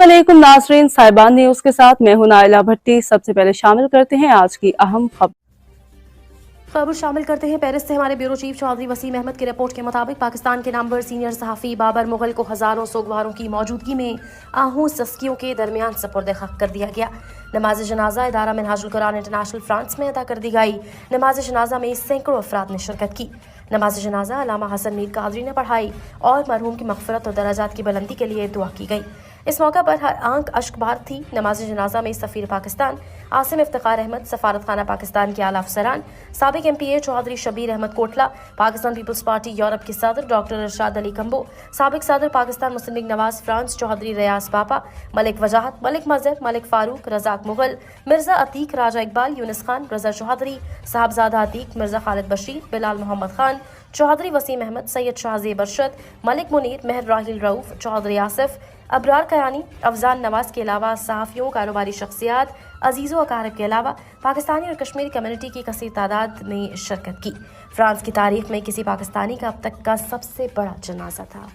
अस्सलाम वालेकुम नाज़रीन, साहिबान न्यूज़ के साथ मैं हूं नाइला भट्टी। सबसे पहले शामिल करते हैं आज की अहम खबर शामिल करते हैं पेरिस से हमारे ब्यूरो चीफ चौधरी वसीम अहमद की रिपोर्ट के मुताबिक पाकिस्तान के नामवर सीनियर सहाफ़ी बाबर मुगल को हज़ारों सोगवारों की मौजूदगी में आहूं सस्कियों के दरमियान सपुर्द हक कर दिया गया। नमाज जनाजा इदारा मिनहाजुल कुरान इंटरनेशनल फ्रांस में अदा कर दी गई। नमाज जनाजा में सैकड़ों अफराद ने शिरकत की। नमाज जनाजा अल्लामा हसन मीर कादरी ने पढ़ाई और मरहूम की मग़फ़िरत और दराजात की बुलंदी के लिए दुआ की गई। इस मौका पर हर आंख अश्कबार थी। नमाज जनाजा में सफ़ीर पाकिस्तान आसिम इफ्तिखार अहमद, सफारत खाना पाकिस्तान के आला अफसरान, साबिक MPA चौधरी शबीर अहमद कोटला, पाकिस्तान पीपल्स पार्टी यूरोप के सदर डॉक्टर इरशाद अली कंबो, साबिक सदर पाकिस्तान मुस्लिम लीग नवाज फ्रांस चौधरी रियाज बापा, मलिक वजाहत, मलिक मजहर, मलिक फारूक, रजाक मुगल, मिर्जा अतीक, राजा इकबाल, यूनिस खान, रजा चौधरी, साहबजादा अतीक, मिर्जा खालिद बशीर, बिलाल मोहम्मद खान, चौधरी वसीम अहमद, सैयद शाहजेब अरशद, मलिक मुनीर, मेहर राहिल रऊफ, चौधरी आसिफ, अबरार कयानी, अफजान नवाज के अलावा सहाफ़ियों, कारोबारी शख्सियात, अजीज़ों अकारब के अलावा पाकिस्तानी और कश्मीरी कम्युनिटी की कसीर तादाद में शिरकत की। फ्रांस की तारीख में किसी पाकिस्तानी का अब तक का सबसे बड़ा जनाजा था।